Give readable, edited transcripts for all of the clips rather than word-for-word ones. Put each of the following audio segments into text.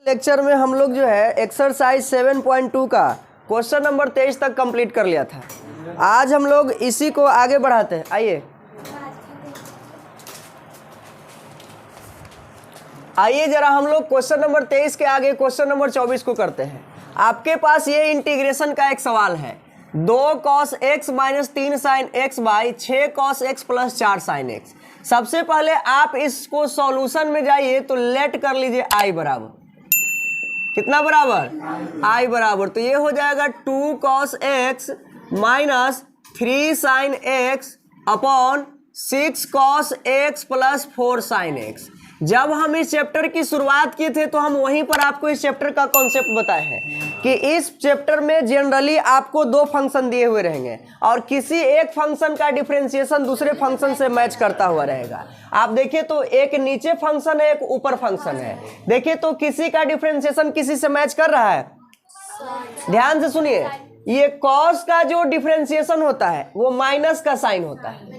Lecture में हम लोग जो है एक्सरसाइज 7.2 का क्वेश्चन नंबर 23 तक कंप्लीट कर लिया था। आज हम लोग इसी को आगे बढ़ाते हैं। आइए जरा हम लोग क्वेश्चन नंबर 23 के आगे क्वेश्चन नंबर 24 को करते हैं। आपके पास ये इंटीग्रेशन का एक सवाल है, 2 cos x minus 3 sine x by 6 cos x plus 4 sine x। सबसे पहले आप इसको सॉल्यूशन में जाइए तो लेट कर लीजिए i बराबर कितना बराबर i बराबर, तो ये हो जाएगा 2 cos x minus 3 sine x upon 6 cos x plus 4 sine x। जब हम इस चैप्टर की शुरुआत किए थे तो हम वहीं पर आपको इस चैप्टर का कॉन्सेप्ट बताए हैं कि इस चैप्टर में जनरली आपको दो फंक्शन दिए हुए रहेंगे और किसी एक फंक्शन का डिफरेंशिएशन दूसरे फंक्शन से मैच करता हुआ रहेगा। आप देखिए तो एक नीचे फंक्शन है, एक ऊपर फंक्शन है। देखिए तो किसी का डिफरेंशिएशन किसी से मैच कर रहा है। ध्यान से सुनिए, ये कॉस का जो डिफरेंशिएशन होता है वो माइनस का साइन होता है,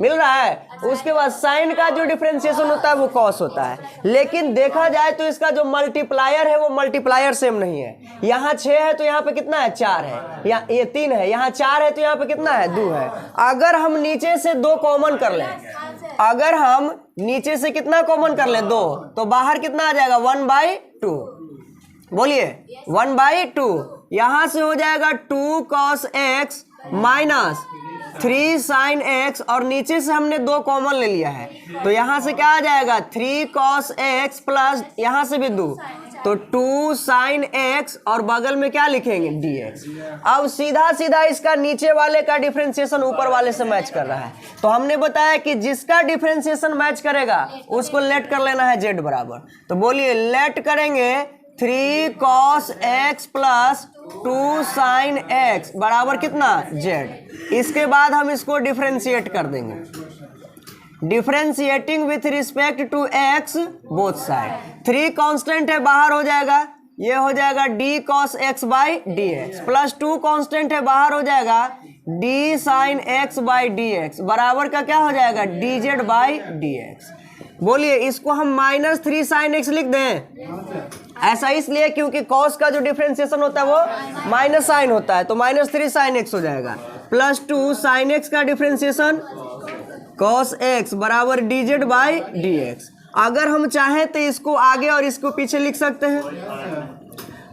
मिल रहा है। उसके बाद साइन का जो डिफरेंशिएशन होता है वो कॉस होता है। लेकिन देखा जाए तो इसका जो मल्टीप्लायर है वो मल्टीप्लायर सेम नहीं है। यहाँ 6 है तो यहाँ पे कितना है 4 है, यहाँ ये 3 है, यहाँ 4 है तो यहाँ पे कितना है 2 है। अगर हम नीचे से 2 कॉमन कर लें, अगर हम नीचे से कितना कॉमन कर लें 2, तो बाहर कितना आ जाएगा 1/2। बोलिए 1/2। यहां से हो जाएगा 2 cos x minus 3 sine x और नीचे से हमने 2 कॉमन ले लिया है तो यहां से क्या आ जाएगा 3 cos x प्लस यहां से भी 2 तो 2 साइन x और बगल में क्या लिखेंगे dx। अब सीधा सीधा इसका नीचे वाले का डिफरेंशिएशन ऊपर वाले से मैच कर रहा है। तो हमने बताया कि जिसका डिफरेंशिएशन मैच करेगा उसको लेट कर लेना है z बराबर। तो बोलिए लेट करेंगे 3 cos x plus 2 sine x बराबर कितना z। इसके बाद हम इसको डिफरेंशिएट कर देंगे, differentiating with respect to x both side. 3 constant है बाहर हो जाएगा, ये हो जाएगा d cos x by dx plus 2 constant है बाहर हो जाएगा d sine x by dx बराबर का क्या हो जाएगा dz बाई dx। बोलिए इसको हम -3 साइन x लिख दें। ऐसा इसलिए क्योंकि cos का जो डिफरेंशिएशन होता है वो माइनस साइन होता है तो -3 साइन x हो जाएगा प्लस 2 साइन x का डिफरेंशिएशन cos x बराबर dz बाई dx। अगर हम चाहें तो इसको आगे और इसको पीछे लिख सकते हैं।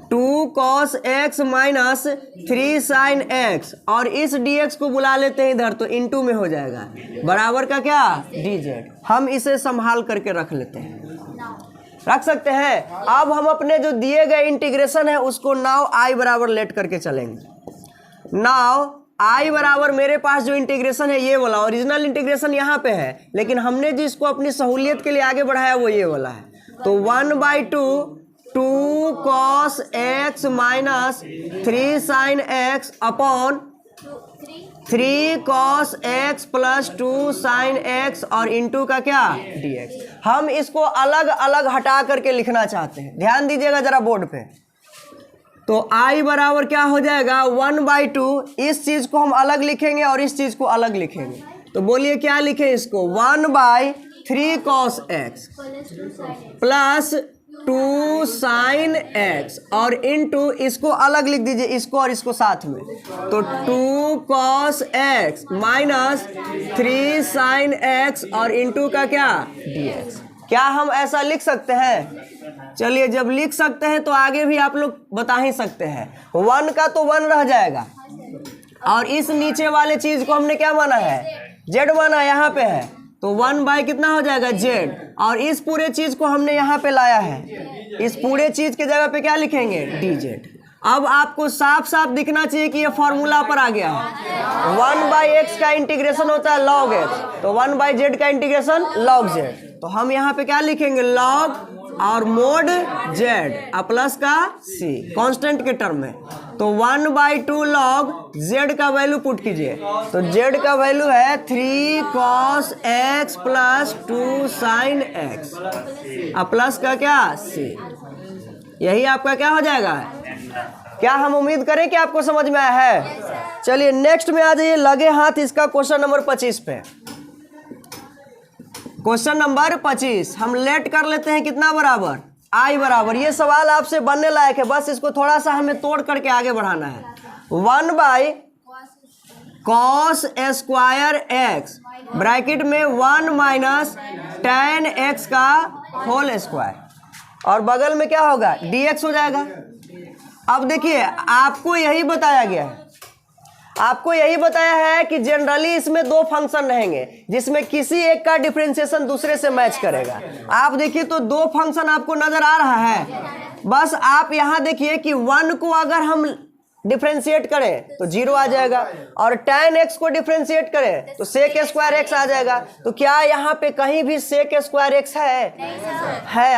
2 cos x minus 3 sine x और इस dx को बुला लेते हैं इधर तो इनटू में हो जाएगा बराबर का क्या dz। हम इसे संभाल करके रख लेते हैं, रख सकते हैं। अब हम अपने जो दिए गए इंटीग्रेशन है उसको नाउ i बराबर लेट करके चलेंगे। नाउ i बराबर मेरे पास जो इंटीग्रेशन है ये वाला ओरिजिनल इंटीग्रेशन यहाँ पे है, लेकिन हमने जिसको अपनी सहूलियत के लिए आगे बढ़ाया वो ये वाला है। तो 1/2 2 cos x minus 3 sine x upon 3 cos x plus 2 sine x और इंटू का क्या dx। हम इसको अलग अलग हटा करके लिखना चाहते हैं, ध्यान दीजिएगा जरा बोर्ड पे। तो i बराबर क्या हो जाएगा 1/2, इस चीज को हम अलग लिखेंगे और इस चीज को अलग लिखेंगे। तो बोलिए क्या लिखे इसको 1/3 cos x plus 2 sine x और इनटू इसको अलग लिख दीजिए, इसको और इसको साथ में। तो 2 cos x minus 3 sine x और इनटू का क्या dx। क्या हम ऐसा लिख सकते हैं? चलिए जब लिख सकते हैं तो आगे भी आप लोग बता ही सकते हैं। 1 का तो 1 रह जाएगा और इस नीचे वाले चीज को हमने क्या माना है z माना, यहाँ पे है तो 1 कितना हो जाएगा z और इस पूरे चीज को हमने यहाँ पे लाया है, इस पूरे चीज के जगह पे क्या लिखेंगे dz। अब आपको साफ साफ दिखना चाहिए कि ये फॉर्मूला पर आ गया है। 1/x का इंटीग्रेशन होता है log x, तो 1/z का इंटीग्रेशन log z। तो हम यहाँ पे क्या लिखेंगे log और मोड z प्लस का c कांस्टेंट के टर्म में। तो 1/2 log z का वैल्यू पुट कीजिए, तो z का वैल्यू है 3 cos x plus 2 sine x plus का क्या c। यही आपका क्या हो जाएगा। क्या हम उम्मीद करें कि आपको समझ में आया है। चलिए नेक्स्ट में आ जाइए, लगे हाथ इसका क्वेश्चन नंबर 25 पे। क्वेश्चन नंबर 25 हम लेट कर लेते हैं कितना बराबर आई बराबर, ये सवाल आपसे बनने लायक है, बस इसको थोड़ा सा हमें तोड़ करके आगे बढ़ाना है। 1/cos² ब्रैकेट में 1 - tan x का होल स्क्वायर, और बगल में क्या होगा, dx हो जाएगा। अब देखिए आपको यही बताया गया है, आपको यही बताया है कि जनरली इसमें दो फंक्शन रहेंगे जिसमें किसी एक का डिफरेंशिएशन दूसरे से मैच करेगा। आप देखिए तो दो फंक्शन आपको नजर आ रहा है, बस आप यहां देखिए कि 1 को अगर हम डिफरेंशिएट करें तो 0 आ जाएगा, और tan x को डिफरेंशिएट करें तो sec² x आ जाएगा। तो क्या यहाँ पे कहीं भी sec² x है?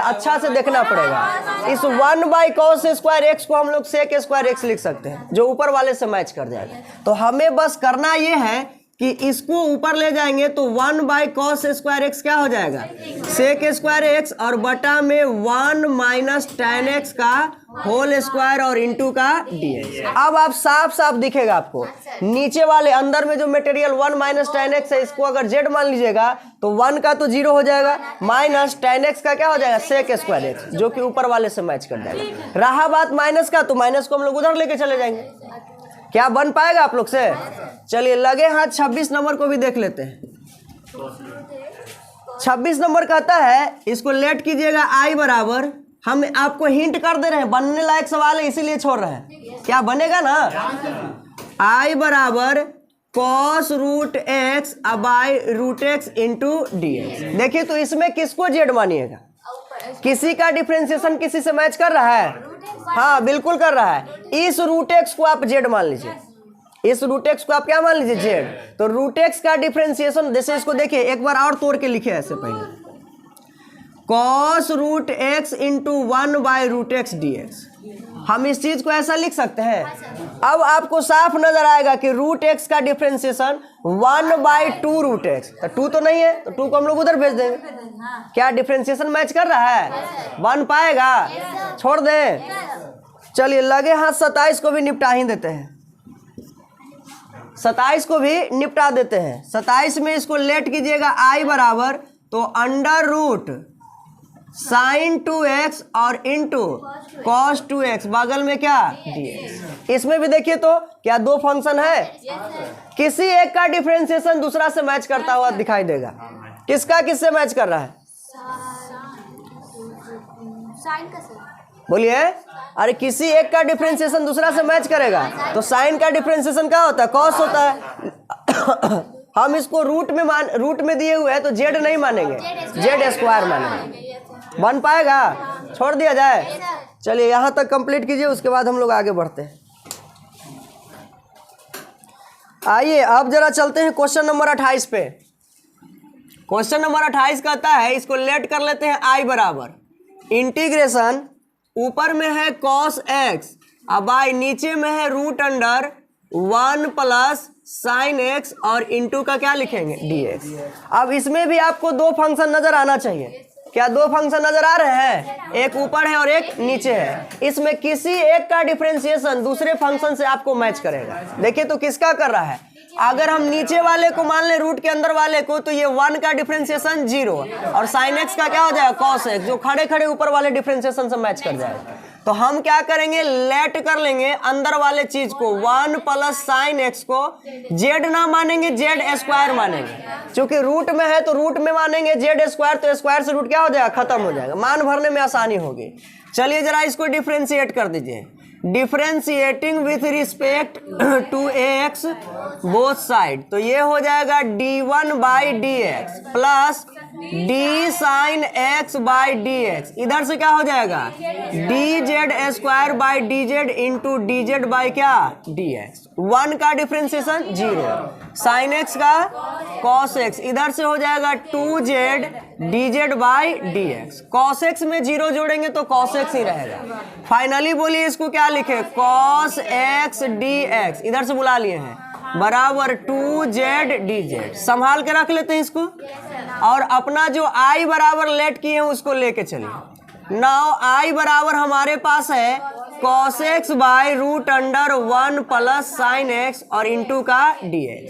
अच्छा से देखना पड़ेगा। इस 1/cos² x को हम लोग sec² x लिख सकते हैं, जो ऊपर वाले से मैच कर जाएगा। तो हमें बस करना ये है कि इसको ऊपर ले जाएंगे तो 1/cos² x क्या हो जाएगा, sec² x, और बटा में 1 - tan x का होल स्क्वायर और इंटू का dx। अब आप साफ साफ दिखेगा आपको, नीचे वाले अंदर में जो मटेरियल 1 - tan x है, इसको अगर z मान लीजिएगा तो 1 का तो 0 हो जाएगा, माइनस tan x का क्या हो जाएगा, sec² x, जो कि ऊपर वाले से मैच कर जाएगा। रहा बात माइनस का, तो माइनस को हम लोग उधर लेके चले जाएंगे। क्या बन पाएगा आप लोग से? चलिए लगे हाथ 26 नंबर को भी देख लेते हैं। 26 नंबर कहता है, इसको लेट कीजिएगा आई बराबर, हम आपको हिंट कर दे रहे हैं, बनने लायक सवाल है इसीलिए छोड़ रहे हैं। क्या बनेगा ना, आई बराबर cos√x/√x इंटू dx। देखिए तो इसमें किसको जेड मानिएगा, किसी का डिफरेंशिएशन किसी से मैच कर रहा है, हाँ बिल्कुल कर रहा है। इस √x को आप जेड मान लीजिए, इस √x को आप क्या मान लीजिए, जेड। तो √x का डिफरेंशिएशन, जैसे इसको देखिए एक बार और तोड़ के लिखे ऐसे, पहले cos√x इंटू 1/√x dx, हम इस चीज को ऐसा लिख सकते हैं। अब आपको साफ नजर आएगा कि √x का डिफरेंशिएशन 1/2√x, तो 2 तो नहीं है, तो 2 को हम लोग उधर भेज देंगे। क्या डिफरेंशिएशन मैच कर रहा है, बन पाएगा, छोड़ दें। चलिए लगे हाथ 27 को भी निपटा ही देते हैं, 27 को भी निपटा देते हैं। 27 में इसको लेट कीजिएगा आई बराबर, तो √sin 2x और इंटू cos 2x, बगल में क्या dx। इसमें भी देखिए तो क्या दो फंक्शन है, किसी एक का डिफरेंशिएशन दूसरा से मैच करता हुआ दिखाई देगा। किसका किससे मैच कर रहा है, बोलिए। अरे किसी एक का डिफरेंशिएशन दूसरा से मैच करेगा तो साइन का डिफरेंशिएशन क्या होता है, cos होता है। हम इसको रूट में दिए हुए हैं तो जेड नहीं मानेंगे, z² मानेंगे। बन पाएगा, छोड़ दिया जाए। चलिए यहां तक कंप्लीट कीजिए, उसके बाद हम लोग आगे बढ़ते हैं। आइए अब जरा चलते हैं क्वेश्चन नंबर 28 पे। क्वेश्चन नंबर 28 कहता है, इसको लेट कर लेते हैं आई बराबर इंटीग्रेशन, ऊपर में है cos x, अब आई नीचे में है √1 + sin x और इंटू का क्या लिखेंगे, dx। अब इसमें भी आपको दो फंक्शन नजर आना चाहिए। क्या दो फंक्शन नजर आ रहे हैं, एक ऊपर है और एक नीचे है। इसमें किसी एक का डिफरेंशिएशन दूसरे फंक्शन से आपको मैच करेगा। देखिए तो किसका कर रहा है, अगर हम नीचे वाले को मान लें रूट के अंदर वाले को, तो ये 1 का डिफरेंशिएशन 0 और sin x का क्या हो जाएगा, cos x, जो खड़े खड़े ऊपर वाले डिफरेंशिएशन से मैच कर जाएगा। तो हम क्या करेंगे, लेट कर लेंगे अंदर वाले चीज को, 1 + sin x को z ना मानेंगे, z² मानेंगे। क्योंकि रूट में है तो रूट में मानेंगे, z², तो स्क्वायर से रूट क्या हो जाएगा, खत्म हो जाएगा, मान भरने में आसानी होगी। चलिए जरा इसको डिफरेंशिएट कर दीजिए। Differentiating with respect to x both side, तो ये हो जाएगा d1/dx plus d sin x/dx, इधर से क्या हो जाएगा, dz² इंटू dz क्या, dx। 1 का डिफरेंशिएशन 0, sin x का cos x, इधर से हो जाएगा 2z dz/dx। cos x में 0 जोड़ेंगे तो cos x ही रहेगा। फाइनली बोलिए इसको क्या लिखे, cos x dx, इधर से बुला लिए हैं, बराबर 2z dz। संभाल के रख लेते हैं इसको, और अपना जो i बराबर लेट किए हैं उसको लेके चलिए। नाउ i बराबर हमारे पास है cos x/√1 + sin x और इंटू का dx।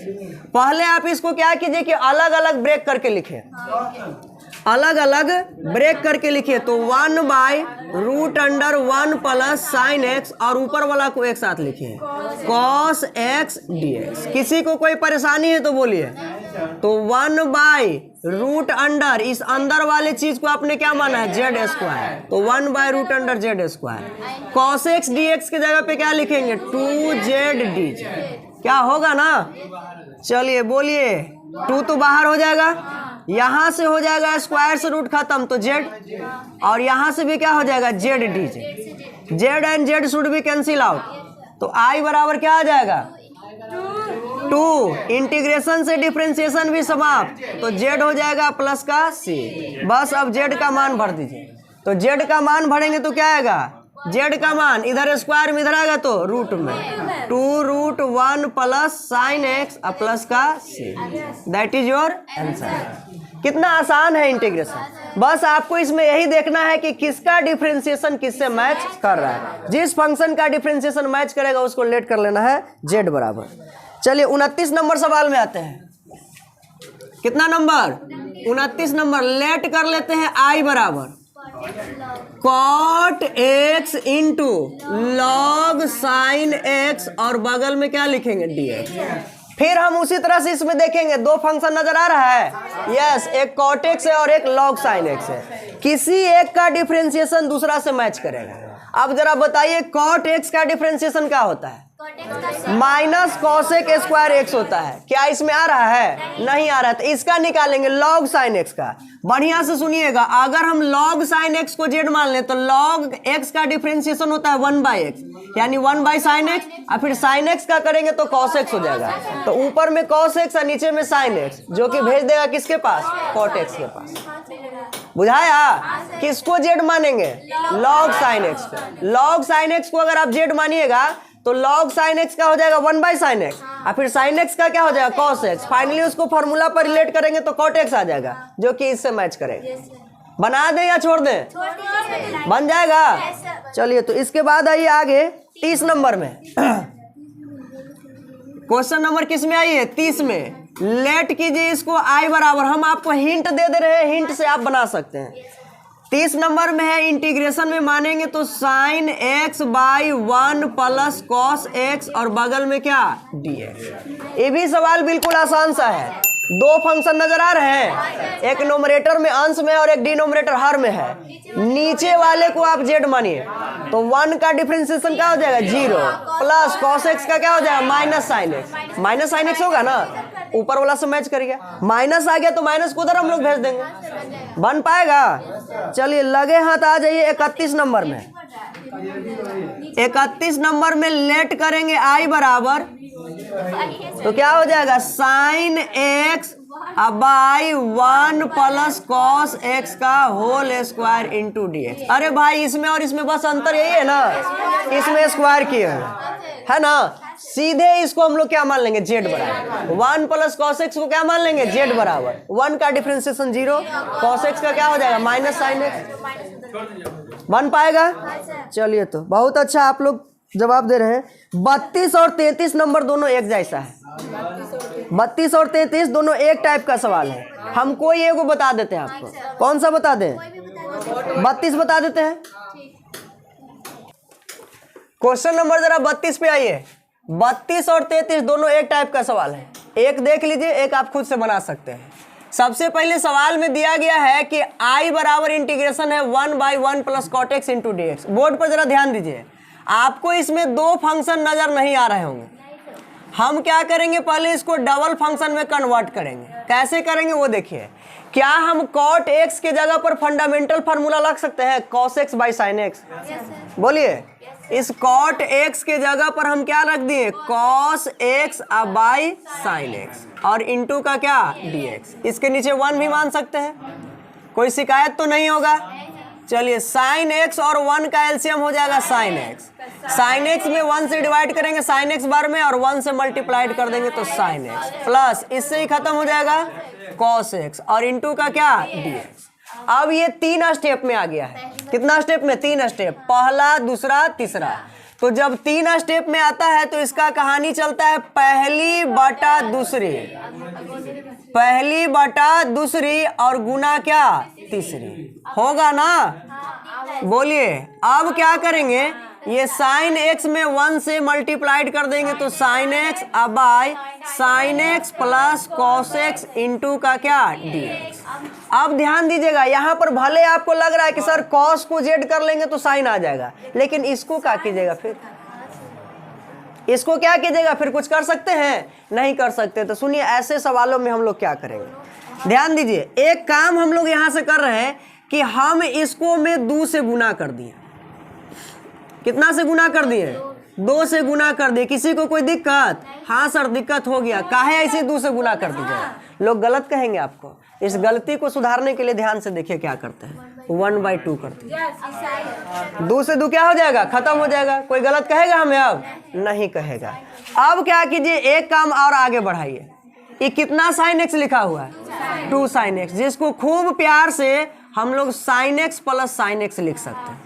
पहले आप इसको क्या कीजिए कि अलग अलग ब्रेक करके लिखें, अलग अलग ब्रेक करके लिखिए। तो 1/√1 प्लस साइन एक्स और ऊपर वाला को एक साथ लिखिए कॉस एक्स dx। किसी को कोई परेशानी है तो बोलिए। तो 1/√, इस अंदर वाले चीज को आपने क्या माना है जेड स्क्वायर, तो 1/√z square. Cos x dx की जगह पे क्या लिखेंगे 2z dz। क्या होगा ना, चलिए बोलिए। 2 तो बाहर हो जाएगा, यहां से हो जाएगा स्क्वायर से रूट खत्म तो z, और यहां से भी क्या हो जाएगा z dz। z and z should be cancel out, तो i बराबर क्या आ जाएगा 2। इंटीग्रेशन से डिफरेंशिएशन भी समाप्त, तो z हो जाएगा प्लस का c। बस अब z का मान भर दीजिए। तो z का मान भरेंगे तो क्या आएगा, z का मान इधर स्क्वायर में इधर आएगा तो रूट में 2√1 प्लस साइन एक्स प्लस का c। That is your answer. कितना आसान है इंटीग्रेशन। बस आपको इसमें यही देखना है कि किसका डिफरेंशिएशन किससे मैच कर रहा है। जिस फंक्शन का डिफरेंशिएशन मैच करेगा उसको लेट कर लेना है z बराबर। चलिए 29 नंबर सवाल में आते हैं। कितना नंबर 29 नंबर। लेट कर लेते हैं i बराबर cot x into log sign x और बगल में क्या लिखेंगे dx। फिर हम उसी तरह से इसमें देखेंगे, दो फंक्शन नजर आ रहा है, यस, एक cot x है और एक log sin x है। किसी एक का डिफरेंशिएशन दूसरा से मैच करेगा। अब जरा बताइए cot x का डिफरेंशिएशन क्या होता है, माइनस कॉसेक स्क्वायर एक्स होता है। क्या इसमें आ रहा है, नहीं आ रहा है, तो इसका निकालेंगे लॉग साइन एक्स का। बढ़िया से सुनिएगा, अगर हम लॉग साइन एक्स को जेड मान लें तो लॉग एक्स का डिफरेंशिएशन होता है 1/x, यानी 1/sin x, और फिर साइन एक्स का करेंगे तो कॉस एक्स हो जाएगा। तो ऊपर में कॉस एक्स और नीचे में साइन एक्स, जो कि भेज देगा किसके पास, कॉट एक्स के पास। बुझाया। किसको जेड मानेंगे, लॉग साइन एक्स को। लॉग साइन एक्स को अगर आप जेड मानिएगा तो log sin x का हो जाएगा 1/sin x, और फिर sin x का क्या हो जाएगा cos x। फाइनली उसको फॉर्मूला पर रिलेट करेंगे तो cot x आ जाएगा, जो कि इससे मैच करेगा। बना दें या छोड़ दें, बन जाएगा। चलिए तो इसके बाद आइए आगे 30 नंबर में। क्वेश्चन नंबर किस में आई है, 30 में। लेट कीजिए इसको i बराबर, हम आपको हिंट दे रहे हैं, हिंट से आप बना सकते हैं। 30 नंबर में है, इंटीग्रेशन में मानेंगे तो sign x/1 plus cos x और बगल में क्या dx। ये भी सवाल बिल्कुल आसान सा है। दो फंक्शन नजर आ रहे हैं, एक नोमरेटर में अंश में और एक डिनोमिनेटर हर में है। नीचे वाले को आप z मानिए तो 1 का डिफरेंशिएशन क्या हो जाएगा 0, प्लस कॉस एक्स का क्या हो जाएगा minus sine x. Minus sine x होगा ना, ऊपर वाला से मैच करिए। माइनस आ गया तो माइनस को उधर हम लोग भेज देंगे, बन पाएगा। चलिए लगे हाथ आ जाइए 31 नंबर में। 31 नंबर में लेट करेंगे i बराबर, तो क्या हो जाएगा sine x by 1 plus cos x का होल स्क्वायर इंटू dx। अरे भाई इसमें और इसमें बस अंतर यही है ना, इसमें स्क्वायर किया है ना। सीधे इसको हम लोग क्या मान लेंगे z बराबर 1 प्लस कॉस एक्स को क्या मान लेंगे z बराबर 1 का डिफरेंशिएशन 0, कॉस एक्स का क्या हो जाएगा माइनस साइन एक्स। बन पाएगा। चलिए तो बहुत अच्छा आप लोग जवाब दे रहे हैं। 32 और 33 नंबर दोनों एक जैसा है। 32 और 33 दोनों एक टाइप का सवाल है। हम कोई एगो बता देते हैं आपको, कौन सा बता दें, 32 बता देते हैं। क्वेश्चन नंबर जरा 32 पे आइए। 32 और 33 दोनों एक टाइप का सवाल है। एक देख लीजिए, एक आप खुद से बना सकते हैं। सबसे पहले सवाल में दिया गया है कि i बराबर इंटीग्रेशन है 1/1 plus cot x into d x. Board पर जरा ध्यान दीजिए, आपको इसमें दो फंक्शन नजर नहीं आ रहे होंगे। हम क्या करेंगे, पहले इसको डबल फंक्शन में कन्वर्ट करेंगे। कैसे करेंगे वो देखिए। क्या हम कॉट एक्स के जगह पर फंडामेंटल फार्मूला लग सकते हैं, cos x by sine x. बोलिए, इस कॉट एक्स के जगह पर हम क्या रख दिए, cos x by sine x और इंटू का क्या dx। इसके नीचे 1 भी मान सकते हैं, कोई शिकायत तो नहीं होगा। चलिए साइन एक्स और 1 का एलसीएम हो जाएगा साइन एक्स। साइन एक्स में 1 से डिवाइड करेंगे साइन एक्स बार में, और 1 से मल्टीप्लाइड कर देंगे तो साइन एक्स, प्लस इससे ही खत्म हो जाएगा कॉस एक्स और इंटू का क्या dx। अब ये 3 स्टेप में आ गया है। कितना स्टेप में, 3 स्टेप, पहला दूसरा तीसरा। तो जब 3 स्टेप में आता है तो इसका कहानी चलता है पहली बटा दूसरी, पहली बटा दूसरी और गुना क्या तीसरी, होगा ना? बोलिए अब क्या करेंगे, ये साइन एक्स में 1 से मल्टीप्लाइड कर देंगे तो साइन एक्स अब by sine x plus cos x into का क्या dx। अब ध्यान दीजिएगा, यहाँ पर भले आपको लग रहा है कि सर कॉस को जेड कर लेंगे तो साइन आ जाएगा, लेकिन इसको क्या कीजिएगा, फिर इसको क्या कीजिएगा, फिर कुछ कर सकते हैं? नहीं कर सकते। तो सुनिए ऐसे सवालों में हम लोग क्या करेंगे, ध्यान दीजिए। एक काम हम लोग यहाँ से कर रहे हैं कि हम इसको में 2 से गुना कर दिए। कितना से गुना कर दिए? 2 से गुना कर दिए। किसी को कोई दिक्कत? हाँ सर दिक्कत हो गया, काहे ऐसे 2 से गुना कर दीजिएगा? लोग गलत कहेंगे आपको। इस गलती को सुधारने के लिए ध्यान से देखिए क्या करते हैं, 1/2 करते हैं। 2 से 2 क्या हो जाएगा, खत्म हो जाएगा। कोई गलत कहेगा हमें? अब नहीं कहेगा। अब क्या कीजिए, एक काम और आगे बढ़ाइए। ये कितना साइन एक्स लिखा हुआ है? 2 साइन एक्स, जिसको खूब प्यार से हम लोग sign x plus sine x लिख सकते हैं।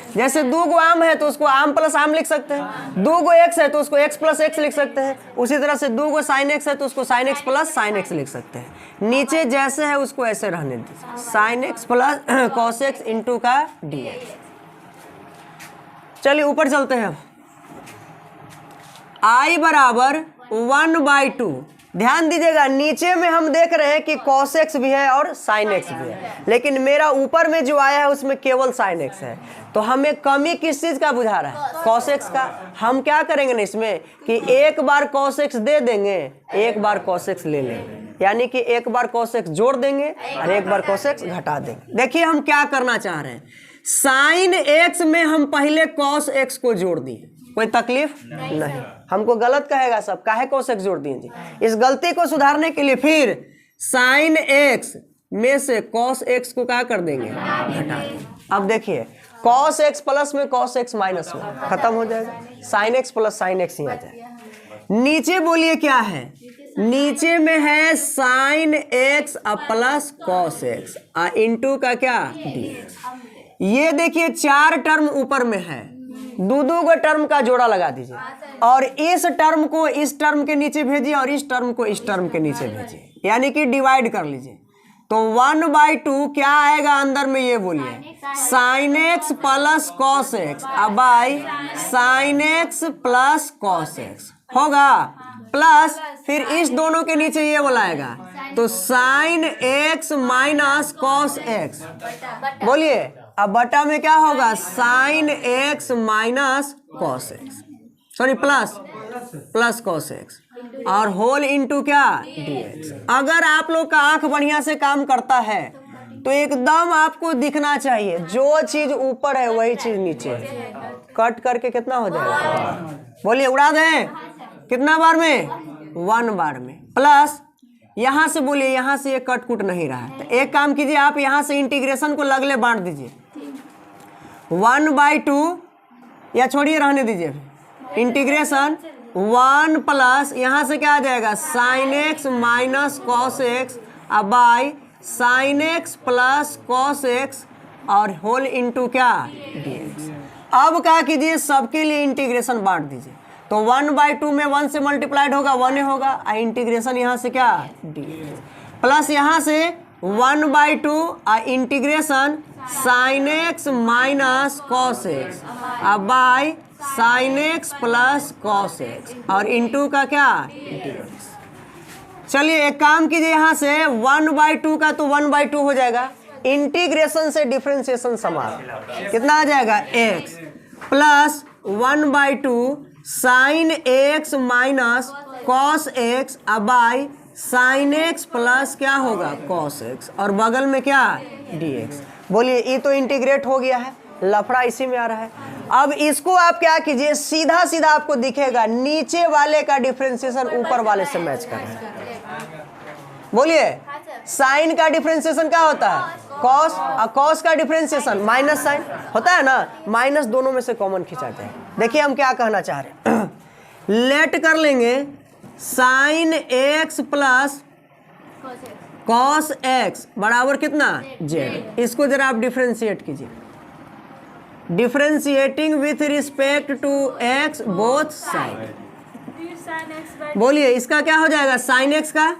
जैसे 2 गो आम है तो उसको आम प्लस आम लिख सकते हैं, 2 गो एक्स है तो उसको एक्स प्लस एक्स लिख सकते हैं। उसी तरह से 2 गो साइन एक्स है तो उसको sign x plus sine x लिख सकते हैं। नीचे जैसे है उसको ऐसे रहने दीजिए, sign x plus cos x into का dx। चलिए ऊपर चलते हैं। I बराबर 1/2। ध्यान दीजिएगा, नीचे में हम देख रहे हैं कि cos x भी है और sin x भी है, लेकिन मेरा ऊपर में जो आया है उसमें केवल sin x है। तो हमें कमी किस चीज का बुझा रहा है? cos x का। हम क्या करेंगे ना इसमें कि एक बार cos x दे देंगे, एक बार cos x ले लेंगे, यानी कि एक बार cos x जोड़ देंगे और एक बार cos x घटा देंगे। देखिए हम क्या करना चाह रहे हैं, sin x में हम पहले cos x को जोड़ दिए, कोई तकलीफ नहीं। हमको गलत कहेगा सब, काहे cos x जोड़ दिए जी? इस गलती को सुधारने के लिए फिर sin x में से cos x को क्या कर देंगे, घटा देंगे। अब देखिए cos x प्लस में cos x माइनस में खत्म हो जाएगा, sin x plus sin x ही आ जाएगा। नीचे बोलिए क्या है, नीचे में है sin x plus cos x into का क्या dx। ये देखिए 4 टर्म ऊपर में है, 2 गो टर्म का जोड़ा लगा दीजिए और इस टर्म को इस टर्म के नीचे भेजिए और इस टर्म को इस टर्म के नीचे भेजिए, यानी कि डिवाइड कर लीजिए। तो 1/2 क्या आएगा अंदर में, ये बोलिए, sign x plus cos x by sine x plus cos x होगा, प्लस फिर इस दोनों के नीचे ये बोला आएगा तो sign x minus cos x. बोलिए अब बटा में क्या होगा, sign x minus cos x, sorry plus cos x और होल इंटू क्या dx। अगर आप लोग का आंख बढ़िया से काम करता है तो एकदम आपको दिखना चाहिए, जो चीज ऊपर है वही चीज नीचे है। कट करके कितना हो जाएगा, बोलिए उड़ा दें, कितना बार में, 1 बार में। प्लस यहां से बोलिए, यहां से ये कट कुट नहीं रहा है तो एक काम कीजिए, आप यहां से इंटीग्रेशन को लगले बांट दीजिए, 1/2 या छोड़िए रहने दीजिए, इंटीग्रेशन 1 प्लस यहां से क्या आ जाएगा, sine x minus cos x by sine x plus cos x और होल इंटू क्या dx। अब क्या कीजिए, सबके लिए इंटीग्रेशन बांट दीजिए, तो 1/2 में 1 से मल्टीप्लाइड होगा 1 होगा, इंटीग्रेशन यहाँ से क्या dx, प्लस यहाँ से 1/2 integration sign x minus cos x by sine x plus cos x और इंटू का क्या dx। चलिए एक काम कीजिए, यहाँ से 1/2 का तो 1/2 हो जाएगा, इंटीग्रेशन से डिफरेंशिएशन समान कितना आ जाएगा x plus 1/2 sign x minus cos x by sine x plus क्या होगा कॉस एक्स और बगल में क्या dx। बोलिए ये तो इंटीग्रेट हो गया है, लफड़ा इसी में आ रहा है। अब इसको आप क्या कीजिए, सीधा सीधा आपको दिखेगा नीचे वाले का डिफरेंशिएशन ऊपर वाले से मैच कर रहा है। बोलिए साइन का डिफरेंशिएशन क्या होता है, कॉस, और कॉस का डिफरेंशिएशन माइनस साइन होता है ना, माइनस दोनों में से कॉमन खिंचा जाए। देखिए हम क्या कहना चाह रहे हैं, लेट कर लेंगे sine x plus cos x बराबर कितना z। इसको जरा आप डिफरेंशिएट कीजिए, differentiating with respect to x both side. बोलिए इसका क्या हो जाएगा, साइन एक्स का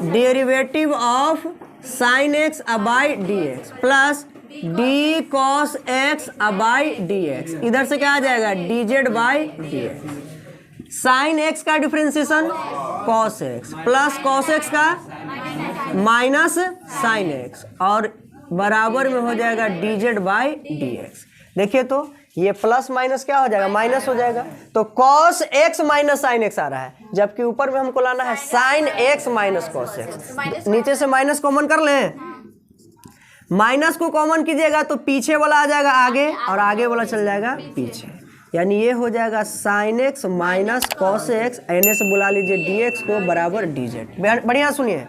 derivative of sine x by d x plus d cos x by d x, इधर से क्या आ जाएगा d z by d x. Sine x का differentiation cos x plus cos x का माइनस साइन एक्स और बराबर में हो जाएगा d z by d x. देखिए तो ये प्लस माइनस क्या हो जाएगा, माइनस हो जाएगा। तो cos x minus sine x आ रहा है, जबकि ऊपर में हमको लाना है sine x minus cos x. नीचे से माइनस कॉमन कर लें, माइनस को कॉमन कीजिएगा तो पीछे वाला आ जाएगा आगे और आगे वाला चल जाएगा पीछे, यानी ये हो जाएगा sine x minus cos x, एने से बुला लीजिए डी एक्स को बराबर डी जेड। बढ़िया सुनिए,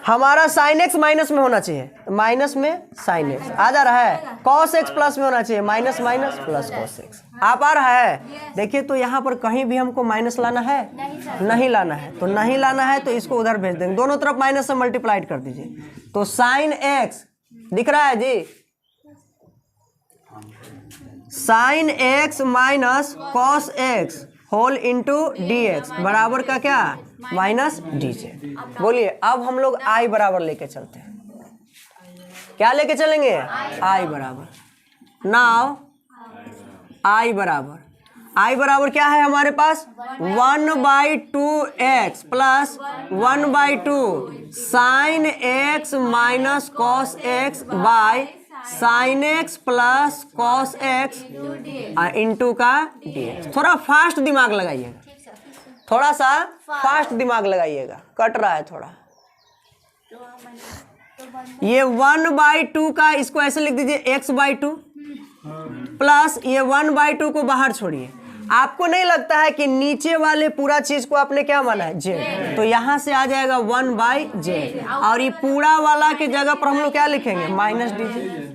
हमारा साइन एक्स माइनस में होना चाहिए, माइनस में साइन एक्स आ जा रहा है, कॉस एक्स प्लस में होना चाहिए, minus minus plus cos x आप आ रहा है। देखिए तो यहाँ पर कहीं भी हमको माइनस लाना है, नहीं लाना है, तो नहीं लाना है तो इसको उधर भेज देंगे, दोनों तरफ माइनस से मल्टीप्लाइड कर दीजिए। तो साइन एक्स दिख रहा है जी, sine x minus cos x whole into d x बराबर का क्या, माइनस डी जेड। बोलिए अब हम लोग आई बराबर लेके चलते हैं, क्या लेके चलेंगे, आई बराबर। नाउ आई बराबर क्या है हमारे पास, 1/2x plus 1/2 sign x minus cos x by sine x plus cos x into का डी एक्स। थोड़ा फास्ट दिमाग लगाइएगा, थोड़ा सा फास्ट दिमाग लगाइएगा, कट रहा है थोड़ा। ये 1/2 का इसको ऐसे लिख दीजिए x/2 प्लस ये 1/2 को बाहर छोड़िए। आपको नहीं लगता है कि नीचे वाले पूरा चीज को आपने क्या माना है, जेड, तो यहां से आ जाएगा 1/z और ये पूरा वाला के जगह पर हम लोग क्या लिखेंगे, माइनस डी जेड।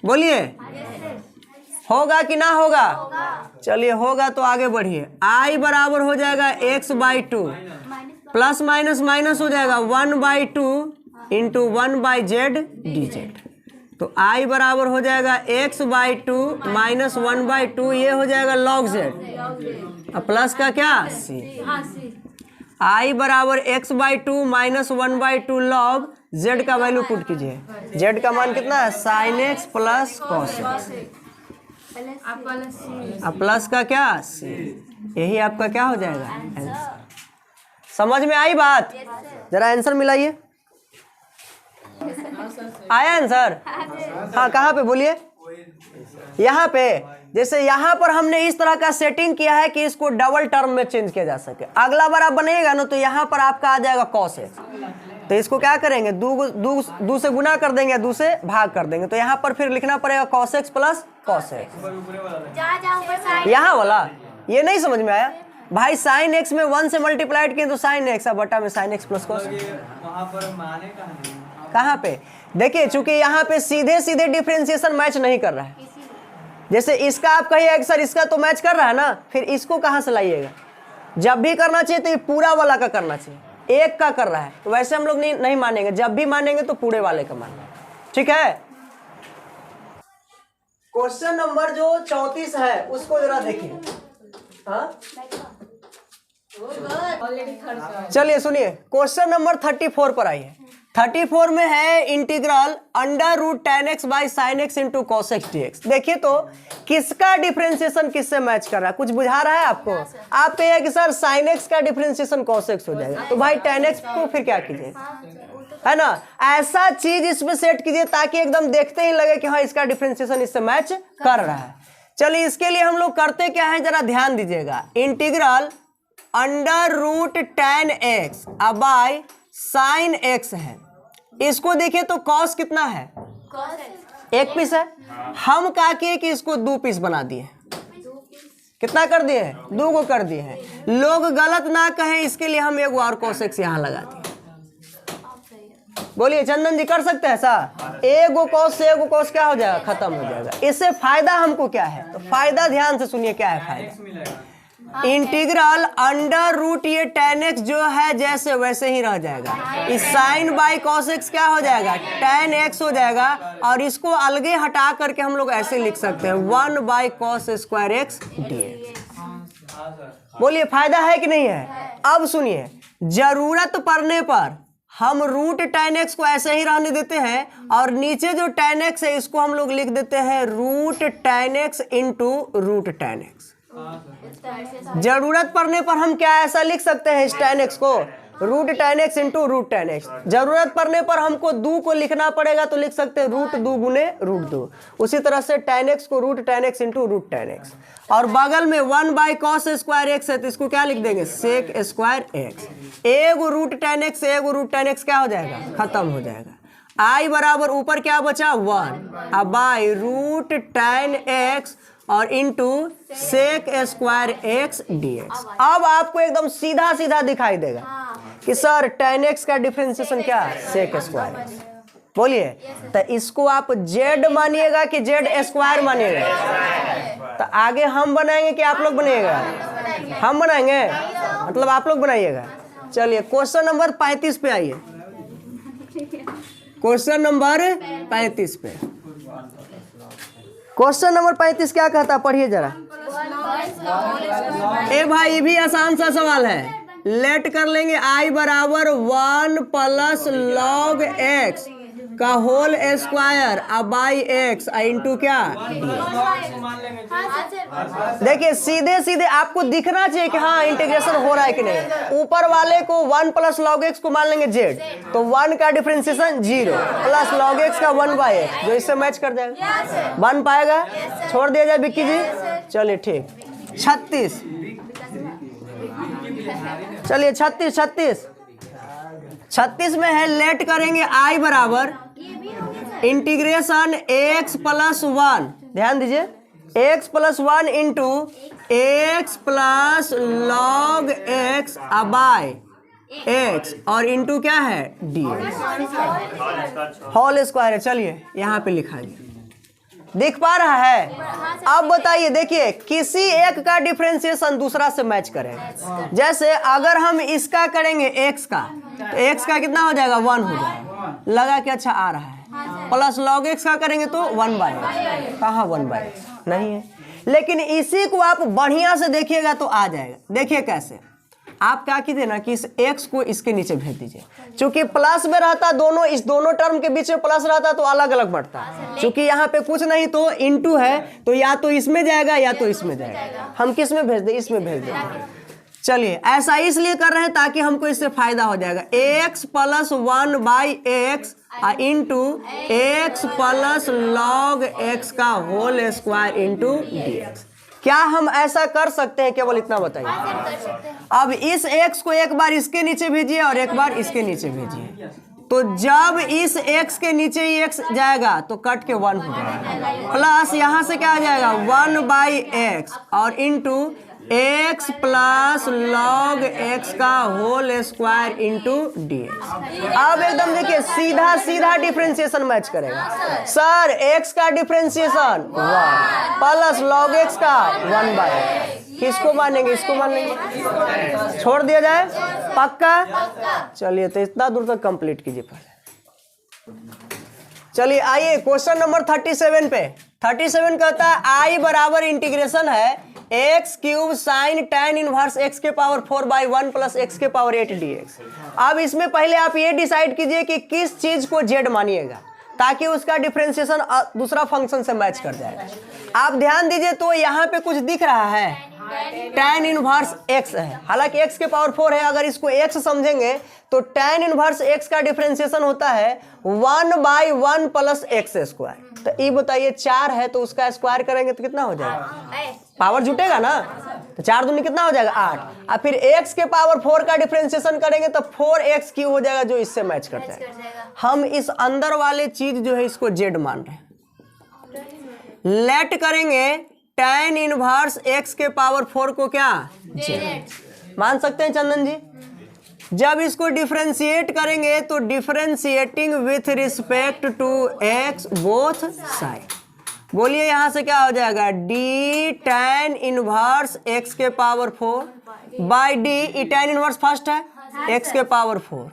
बोलिए होगा कि ना होगा, चलिए होगा तो आगे बढ़िए। आई बराबर हो जाएगा x/2 प्लस माइनस माइनस हो जाएगा 1/2 इंटू 1/z डी जेड। तो आई बराबर हो जाएगा x/2 माइनस 1/2, ये हो जाएगा log z और प्लस का क्या c। आई बराबर x/2 माइनस 1/2 log z का वैल्यू पुट कीजिए, z का मान कितना है, sine x plus cos x और प्लस का क्या c, यही आपका क्या हो जाएगा आंसर। समझ में आई बात, जरा आंसर मिलाइए। आया आंसर, हाँ कहाँ पे बोलिए, यहाँ पे। जैसे यहाँ पर हमने इस तरह का सेटिंग किया है कि इसको डबल टर्म में चेंज किया जा सके। अगला बार आप बनेगा ना तो यहाँ पर आपका आ जाएगा कॉस एक्स, तो इसको क्या करेंगे, दो से गुना कर देंगे, दो से भाग कर देंगे, तो यहाँ पर फिर लिखना पड़ेगा cos x plus cos x. यहाँ वाला ये नहीं समझ में आया भाई, साइन एक्स में 1 से मल्टीप्लाइड किए तो साइन एक्स बटा में साइन एक्स प्लस कॉस। कहाँ पे देखिए, चूंकि यहाँ पे सीधे सीधे डिफरेंशिएशन मैच नहीं कर रहा है। जैसे इसका आप कहिए सर इसका तो मैच कर रहा है ना, फिर इसको कहाँ से लाइएगा, जब भी करना चाहिए तो ये पूरा वाला का करना चाहिए, एक का कर रहा है तो वैसे हम लोग नहीं मानेंगे, जब भी मानेंगे तो पूरे वाले का मानेंगे, ठीक है। क्वेश्चन नंबर जो 34 है उसको जरा देखिए। हाँ चलिए सुनिए, क्वेश्चन नंबर 34 पर आइए। 34 में है integral √tan x by sine x into cos x D x. देखिए तो किसका डिफरेंशिएशन किससे मैच कर रहा है, कुछ बुझा रहा है आपको। आप कहिए कि सर साइन एक्स का डिफरेंशिएशन कॉस एक्स हो जाएगा, तो भाई tan x को फिर क्या कीजिए, है ना, ऐसा चीज इसमें सेट कीजिए ताकि एकदम देखते ही लगे कि हाँ इसका डिफरेंशिएशन इससे मैच कर रहा है। चलिए इसके लिए हम लोग करते क्या है, जरा ध्यान दीजिएगा। Integral √tan x by sine x है, इसको देखिए तो कॉस कितना है, एक पीस है। हम क्या किए कि इसको 2 पीस बना दिए, कितना कर दिए, 2 को कर दिए हैं। लोग गलत ना कहें इसके लिए हम एक और कॉस एक्स यहाँ लगा दिए। बोलिए चंदन जी कर सकते हैं ऐसा, एगो कॉस से एगो कॉस क्या हो जाएगा, खत्म हो जाएगा। इससे फायदा हमको क्या है, तो फायदा ध्यान से सुनिए क्या है फायदा। इंटीग्रल अंडर रूट ये tan x जो है जैसे वैसे ही रह जाएगा। इस साइन बाई कॉस एक्स क्या हो जाएगा, tan x हो जाएगा। और इसको अलगे हटा करके हम लोग ऐसे लिख सकते हैं 1 by cos square x dx। बोलिए फायदा है कि नहीं है। अब सुनिए, जरूरत पड़ने पर हम रूट tan x को ऐसे ही रहने देते हैं और नीचे जो tan x है इसको हम लोग लिख देते हैं root tan x into root tan x। जरूरत पड़ने पर हम क्या ऐसा लिख सकते हैं इस tan x को, root tan x into root tan x। जरूरत पड़ने पर हमको 2 को लिखना पड़ेगा तो लिख सकते हैं रूट 2 गुने रूट 2। उसी तरह से tan x को root tan x into root tan x। और बगल में 1 बाई कॉस स्क्वायर एक्स है तो इसको क्या लिख देंगे, सेक स्क्वायर एक्स। एगो रूट tan x एगो रूट tan x क्या हो जाएगा, खत्म हो जाएगा। आई बराबर ऊपर क्या बचा 1 अब बाई रूट tan x और into sec square x dx। अब आपको एकदम सीधा सीधा दिखाई देगा कि सर tan x का डिफरेंशिएशन क्या है, सेक स्क्वायर एक्स। बोलिए तो इसको आप z मानिएगा कि z स्क्वायर मानिएगा। तो आगे हम बनाएंगे कि आप लोग बनाइएगा, हम बनाएंगे मतलब आप लोग बनाइएगा। चलिए क्वेश्चन नंबर 35 पे आइए, क्वेश्चन नंबर 35 पे। क्वेश्चन नंबर 35 क्या कहता है, पढ़िए जरा। ए भाई ये भी आसान सा सवाल है। लेट कर लेंगे आई बराबर 1 प्लस लॉग एक्स का होल स्क्वायर अब बाई एक्स इंटू क्या। देखिए सीधे सीधे आपको दिखना चाहिए कि हाँ इंटीग्रेशन हो रहा है कि नहीं। ऊपर वाले को 1 प्लस लॉग एक्स को मान लेंगे z, तो 1 का डिफरेंशिएशन 0 प्लस लॉग एक्स का 1 बाई एक्स जो इससे मैच कर जाएगा, बन पाएगा। छोड़ दिया जाए विक्की जी। चलिए ठीक 36, चलिए 36 में है। लेट करेंगे आई बराबर इंटीग्रेशन x प्लस 1, ध्यान दीजिए x plus 1 into x plus log x by x और इंटू क्या है dx होल स्क्वायर है। चलिए यहाँ पे लिखा है, दिख पा रहा है। अब बताइए, देखिए किसी एक का डिफरेंशिएशन दूसरा से मैच करें। जैसे अगर हम इसका करेंगे x का, तो x का कितना हो जाएगा 1 हो जाएगा, लगा कि अच्छा आ रहा है। प्लस log x का करेंगे तो 1 बाई एक्स, कहाँ 1 बाई एक्स नहीं है। लेकिन इसी को आप बढ़िया से देखिएगा तो आ जाएगा। देखिए कैसे, आप क्या कीजिए ना कि इस x को इसके नीचे भेज दीजिए। चूंकि प्लस में रहता दोनों, इस दोनों टर्म के बीच में प्लस रहता तो अलग अलग बढ़ता। चूंकि यहाँ पे कुछ नहीं तो इनटू है तो या तो इसमें जाएगा या तो इसमें जाएगा। हम किस में भेज दें, इसमें भेज दें। चलिए ऐसा इसलिए कर रहे हैं ताकि हमको इससे फायदा हो जाएगा। x plus 1 by x into x plus log x का होल स्क्वायर इंटू dx। क्या हम ऐसा कर सकते हैं, केवल इतना बताइए। अब इस x को एक बार इसके नीचे भेजिए और एक बार इसके नीचे भेजिए, तो जब इस x के नीचे ही x जाएगा तो कट के 1 हो जाएगा। प्लस यहाँ से क्या आ जाएगा 1 बाई एक्स और into x plus log x का होल स्क्वायर इंटू dx। अब एकदम देखिए सीधा सीधा डिफरेंशिएशन मैच करेगा। सर x का डिफरेंशिएशन 1 प्लस लॉग एक्स का 1 बाई एक्स। किसको मानेंगे, इसको मानेंगे। छोड़ दिया जाए, पक्का। चलिए तो इतना दूर तक कंप्लीट कीजिए पहले। चलिए आइए क्वेश्चन नंबर 37 पे। 37 कहता है आई बराबर इंटीग्रेशन है x cube sign tan inverse x के पावर 4 बाई 1 प्लस एक्स के पावर 8 dx। अब इसमें पहले आप ये डिसाइड कीजिए कि किस चीज को z मानिएगा ताकि उसका डिफरेंशिएशन दूसरा फंक्शन से मैच कर जाएगा। आप ध्यान दीजिए तो यहाँ पे कुछ दिख रहा है tan इनवर्स x है, हालांकि x के पावर 4 है। अगर इसको x समझेंगे तो tan इनवर्स x का डिफरेंशिएशन होता है 1 बाई 1 प्लस एक्स स्क्वायर। तो ये बताइए 4 है तो उसका स्क्वायर करेंगे तो कितना हो जाएगा, पावर जुटेगा ना, तो 4 दूनी कितना हो जाएगा 8। और फिर x के पावर 4 का डिफरेंशिएशन करेंगे तो 4x क्यूब हो जाएगा जो इससे मैच कर जाएगा। हम इस अंदर वाले चीज जो है इसको z मान रहे हैं। लेट करेंगे tan इनवर्स x के पावर 4 को क्या z मान सकते हैं चंदन जी। जब इसको डिफरेंशिएट करेंगे तो differentiating with respect to x both side, बोलिए यहाँ से क्या हो जाएगा, डी tan इनवर्स x के power 4 by d, e tan inverse first है x के पावर 4,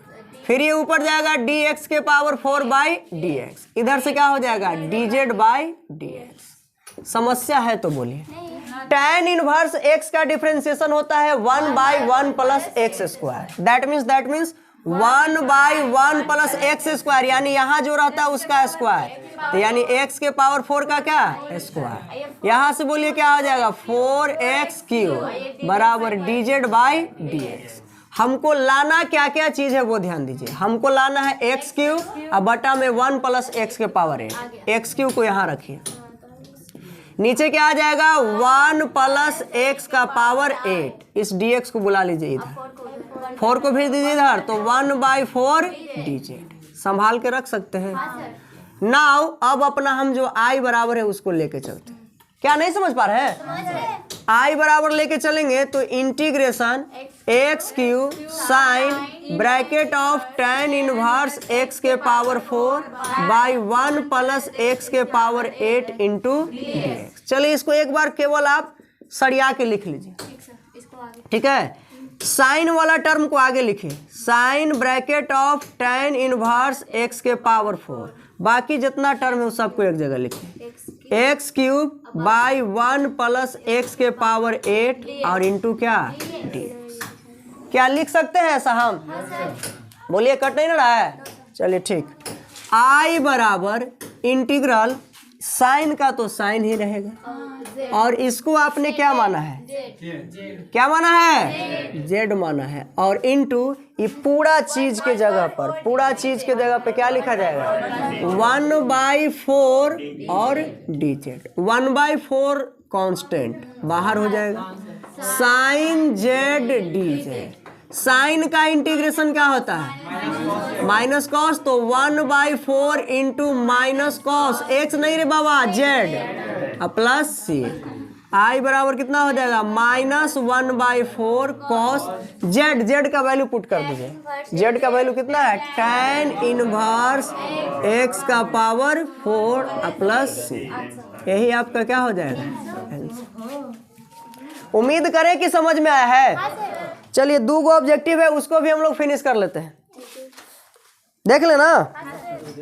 फिर ये ऊपर जाएगा dx के पावर 4 बाई dx, इधर से क्या हो जाएगा dz बाई dx। समस्या है तो बोलिए। tan इनवर्स x का डिफरेंशिएशन होता है 1 by 1 plus x square, that means 1 by 1 plus x square, यानी यहाँ जो रहता है उसका स्क्वायर, तो यानी x के पावर 4 का क्या स्क्वायर। यहाँ से बोलिए क्या हो जाएगा 4x क्यूब बराबर dz बाई dx। हमको लाना क्या क्या चीज है वो ध्यान दीजिए। हमको लाना है एक्स क्यूब और बटा में 1 प्लस एक्स के पावर 8, एक्स क्यूब को यहाँ रखिए, नीचे क्या आ जाएगा 1 प्लस एक्स का पावर 8, इस dx को बुला लीजिए इधर, 4 को भेज दीजिए इधर, तो 1 बाई 4 dz, संभाल के रख सकते हैं। नाउ अब अपना हम जो i बराबर है उसको लेके चलते हैं। क्या नहीं समझ पा रहे हैं, i बराबर लेके चलेंगे तो integration x cube sign bracket of tan inverse x के पावर 4 बाई 1 प्लस एक्स के पावर 8 इंटू dx। चलिए इसको एक बार केवल आप सरिया के लिख लीजिए, ठीक है। साइन वाला टर्म को आगे लिखिए, sine bracket of tan inverse x के पावर 4, बाकी जितना टर्म है वो सबको एक जगह लिखिए, x cube by 1 plus x के पावर 8 और इंटू क्या dx। क्या लिख सकते हैं ऐसा हम, बोलिए कट नहीं ना रहा है, चलिए ठीक। i बराबर इंटीग्रल साइन का तो साइन ही रहेगा, और इसको आपने क्या माना है, क्या माना है z माना है, और इंटू ये पूरा चीज के जगह पर, पूरा चीज के जगह पे क्या लिखा जाएगा 1 बाई 4 और dz, 1 बाई 4 कांस्टेंट बाहर हो जाएगा, साइन z dz। साइन का इंटीग्रेशन क्या होता है माइनस कॉस, तो 1 by 4 into minus cos x नहीं रे बाबा जेड प्लस सी, आई बराबर कितना हो जाएगा minus 1 by 4 cos Z, Z का वैल्यू पुट कर दीजिए, जेड का वैल्यू कितना है tan इनवर्स एक्स का पावर 4 प्लस सी, यही आपका क्या हो जाएगा। उम्मीद करें कि समझ में आया है। चलिए 2 गो ऑब्जेक्टिव है उसको भी हम लोग फिनिश कर लेते हैं, देख लेना।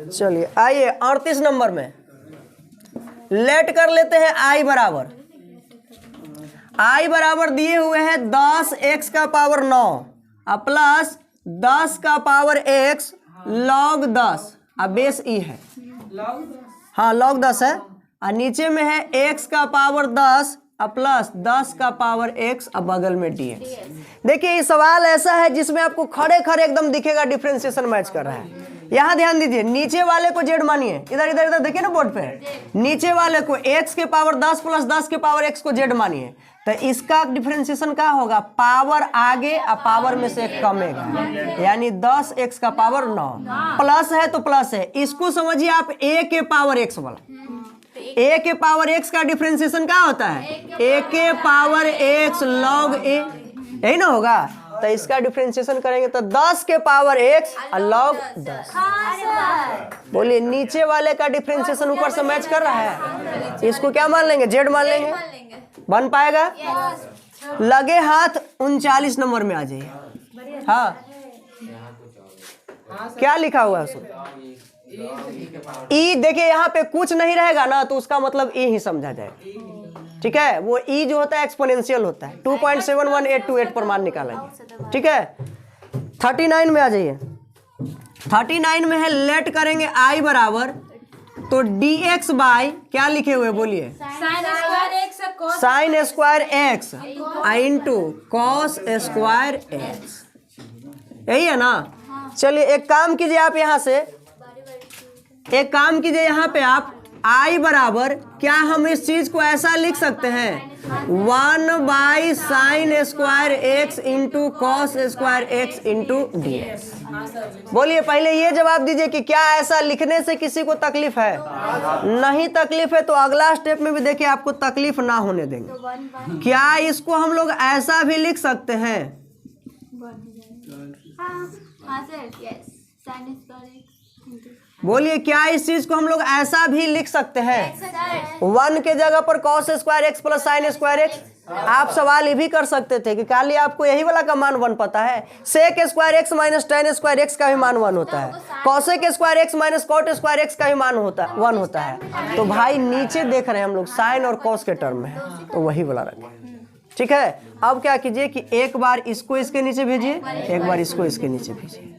चलिए आइए 38 नंबर में लेट कर लेते हैं i बराबर, i बराबर दिए हुए हैं 10 x का पावर 9 प्लस 10 का पावर x log 10, अब बेस e है, हाँ log 10 है, और नीचे में है x का पावर 10 प्लस 10 का पावर x, अब बगल में dx। देखिए ये सवाल ऐसा है जिसमें आपको खड़े खड़े एकदम दिखेगा डिफरेंशिएशन मैच कर रहा है। यहाँ ध्यान दीजिए, नीचे वाले को z मानिए, इधर इधर इधर देखिए ना बोर्ड पे, नीचे वाले को x के पावर 10 प्लस 10 के पावर x को z मानिए, तो इसका डिफरेंशिएशन क्या होगा, पावर आगे और पावर में से एक कमेगा, यानी 10x का पावर 9, प्लस है तो प्लस है, इसको समझिए आप a के पावर x वाला, a के पावर x का डिफरेंशिएशन क्या होता है a के पावर x log a, यही ना होगा, तो इसका डिफरेंशिएशन करेंगे तो 10 के पावर x log 10। बोलिए नीचे वाले का डिफरेंशिएशन ऊपर से मैच कर रहा है, इसको क्या मान लेंगे z मान लेंगे, बन पाएगा। लगे हाथ 39 नंबर में आ जाइए, हाँ क्या लिखा हुआ है उसमें ई, देखिए यहाँ पे कुछ नहीं रहेगा ना तो उसका मतलब ई ही समझा जाएगा, ठीक है। वो ई जो होता है एक्सपोनेंशियल होता है, 2.71828 पर मान निकालेंगे, ठीक है। 39 में आ जाइए, 39 में है लेट करेंगे i बराबर, तो dx बाय क्या लिखे हुए बोलिए sign square x into cos square x, यही है ना। चलिए एक काम कीजिए, आप यहाँ से एक काम कीजिए, यहाँ पे आप i बराबर क्या हम इस चीज को ऐसा लिख सकते हैं 1 by sine square x into cos square x into dx। बोलिए पहले ये जवाब दीजिए कि क्या ऐसा लिखने से किसी को तकलीफ है, नहीं तकलीफ है तो अगला स्टेप में भी देखिए आपको तकलीफ ना होने देंगे। क्या इसको हम लोग ऐसा भी लिख सकते हैं, बोलिए क्या इस चीज को हम लोग ऐसा भी लिख सकते हैं 1 के जगह पर cos square x plus sine square x. आप सवाल ये भी कर सकते थे कि खाली आपको यही वाला का मान 1 पता है, sec square x minus tan square x का भी मान 1 होता है, cosec square x minus cot square x का भी मान 1 होता है। तो भाई नीचे देख रहे हैं हम लोग साइन और कॉस के टर्म में है, तो वही वाला रखें। ठीक है, अब क्या कीजिए कि एक बार इसको इसके नीचे भेजिए, एक बार इसको इसके नीचे भेजिए।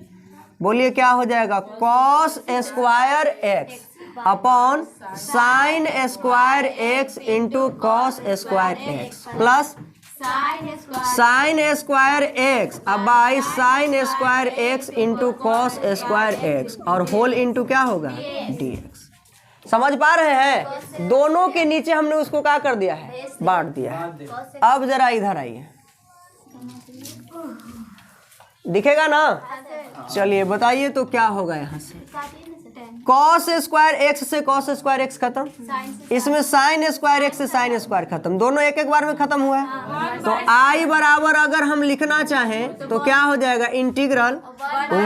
बोलिए क्या हो जाएगा, cos square x upon sine square x into cos square x plus sine square x अब by sine square x into cos square x और होल इंटू क्या होगा dx। समझ पा रहे हैं, दोनों के नीचे हमने उसको क्या कर दिया है, बांट दिया है। अब जरा इधर आइए, दिखेगा ना, चलिए बताइए तो क्या होगा यहाँ से, कॉस स्क्वायर एक्स से कॉस स्क्वायर एक्स खत्म, इसमें साइन स्क्वायर एक्स से साइन स्क्वायर खत्म, दोनों एक एक बार में खत्म हुआ है। तो आई बराबर अगर हम लिखना चाहें तो क्या हो जाएगा, integral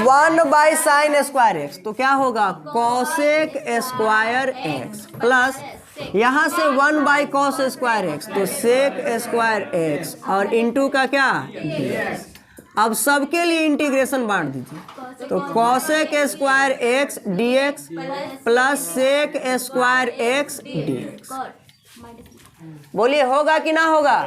1 by sine square x, तो क्या होगा कॉसेक स्क्वायर एक्स प्लस यहाँ से 1 बाई कॉस स्क्वायर एक्स, तो सेक स्क्वायर एक्स और इंटू का क्या dx। अब सबके लिए इंटीग्रेशन बांट दीजिए, तो cosec square x dx plus sec square x dx। बोलिए होगा कि ना होगा,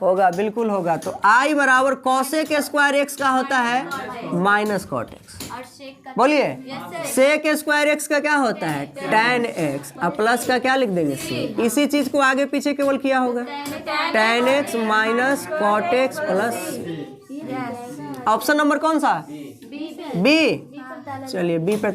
होगा बिल्कुल होगा। तो आई बराबर कॉसेक स्क्वायर एक्स का होता है माइनस कॉट एक्स, बोलिए सेक स्क्वायर एक्स का क्या होता है tan एक्स, अब प्लस का क्या लिख देंगे सेक, इसी चीज को आगे पीछे केवल किया होगा tan x minus cot x plus. Option number कौन सा, बी। चलिए बी पे